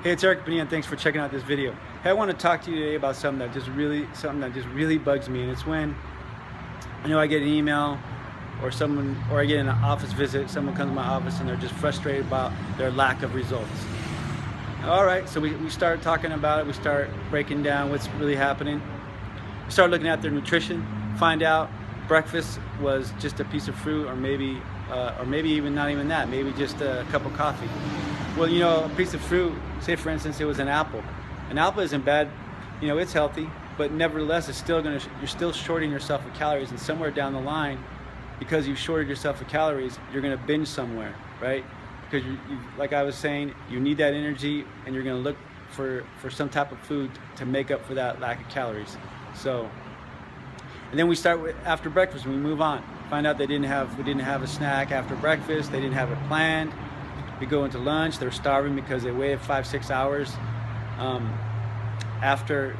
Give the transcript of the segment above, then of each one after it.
Hey, it's Eric Bonilla, and thanks for checking out this video. Hey, I want to talk to you today about something that just really bugs me, and it's when I get an email or I get an office visit, someone comes to my office and they're just frustrated about their lack of results. All right, so we start talking about it, we start breaking down what's really happening. We start looking at their nutrition, find out breakfast was just a piece of fruit, or maybe even not even that, maybe just a cup of coffee. Well, a piece of fruit, say for instance it was an apple. An apple isn't bad, it's healthy, but nevertheless you're still shorting yourself of calories, and somewhere down the line, because you've shorted yourself of calories, you're going to binge somewhere, right? Because like I was saying, you need that energy, and you're going to look for some type of food to make up for that lack of calories. So, and then we start with after breakfast, we move on. Find out we didn't have a snack after breakfast, they didn't have it planned. We go into lunch, they're starving because they waited 5-6 hours after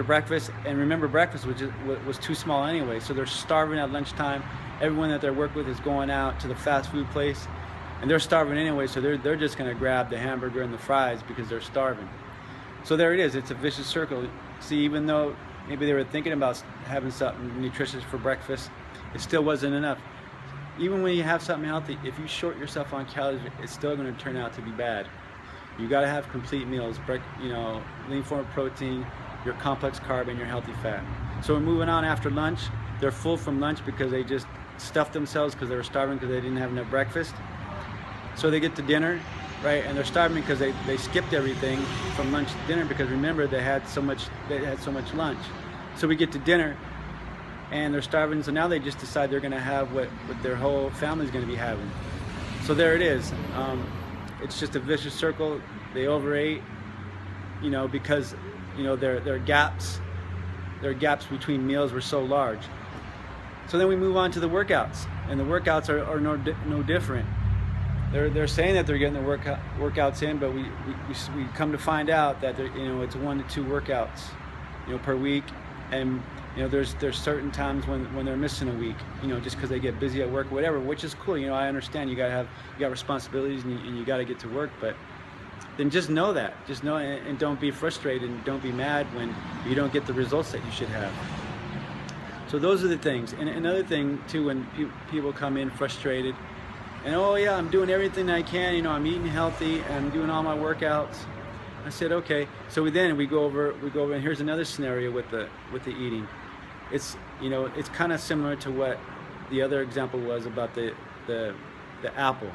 breakfast. And remember, breakfast was too small anyway, so they're starving at lunchtime. Everyone that they work with is going out to the fast food place, and they're starving anyway, so they're just going to grab the hamburger and the fries because they're starving. So there it is, it's a vicious circle. See, even though maybe they were thinking about having something nutritious for breakfast, it still wasn't enough. Even when you have something healthy, if you short yourself on calories, it's still going to turn out to be bad. You got to have complete meals, lean form of protein, your complex carb, and your healthy fat. So we're moving on after lunch. They're full from lunch because they just stuffed themselves because they were starving because they didn't have enough breakfast. So they get to dinner, right? And they're starving because they skipped everything from lunch to dinner, because remember, they had so much lunch. So we get to dinner, and they're starving, so now they just decide they're going to have what their whole family's going to be having. So there it is. It's just a vicious circle. They overate, because their gaps between meals were so large. So then we move on to the workouts, and the workouts are no different. They're saying that they're getting the workouts in, but we come to find out that it's 1 to 2 workouts per week. And there's certain times when they're missing a week, just because they get busy at work or whatever, which is cool. I understand you got responsibilities, and you got to get to work, but then just know that, and don't be frustrated, and don't be mad when you don't get the results that you should have. So those are the things. And another thing too, when people come in frustrated, and oh yeah, I'm doing everything I can, I'm eating healthy, and I'm doing all my workouts. I said, okay. So we go over, and here's another scenario with the eating. It's it's kind of similar to what the other example was about the apple,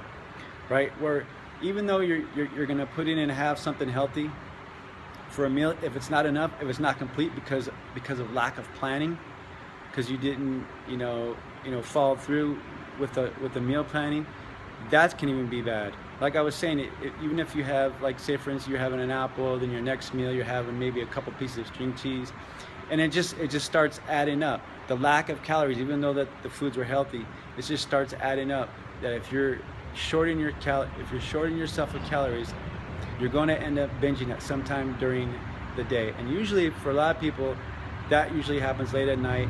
right? Where even though you're going to put in and have something healthy for a meal, if it's not enough, if it's not complete because of lack of planning, because you didn't follow through with the meal planning, that can even be bad. Like I was saying, even if you have, like, say for instance, you're having an apple, then your next meal you're having maybe a couple pieces of string cheese, and it just starts adding up. The lack of calories, even though that the foods were healthy, it just starts adding up. That if you're shorting yourself of calories, you're going to end up binging at some time during the day. And usually, for a lot of people, that usually happens late at night.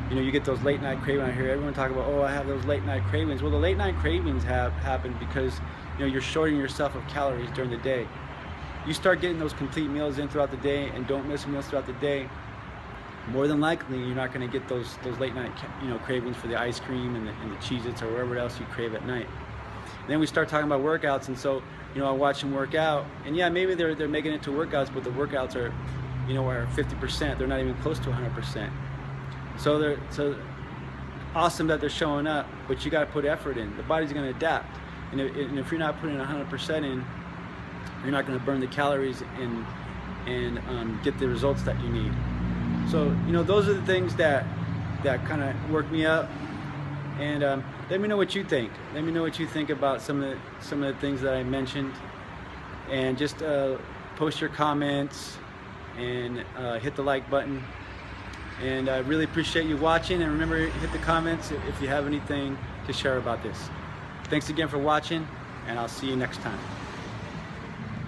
You get those late night cravings. I hear everyone talk about, oh, I have those late night cravings. Well, the late night cravings have happened because you're shorting yourself of calories during the day. You start getting those complete meals in throughout the day, and don't miss meals throughout the day, more than likely you're not going to get those late night cravings for the ice cream and the Cheez-Its or whatever else you crave at night. And then we start talking about workouts, and so I watch them work out, and yeah, maybe they're making it to workouts, but the workouts are are 50%. They're not even close to 100%. So awesome that they're showing up, but you got to put effort in. The body's going to adapt, and if you're not putting 100% in, you're not going to burn the calories and get the results that you need. So those are the things that kind of work me up. And let me know what you think. Let me know what you think about some of the things that I mentioned, and just post your comments and hit the like button. And I really appreciate you watching, and remember, hit the comments if you have anything to share about this. Thanks again for watching, and I'll see you next time.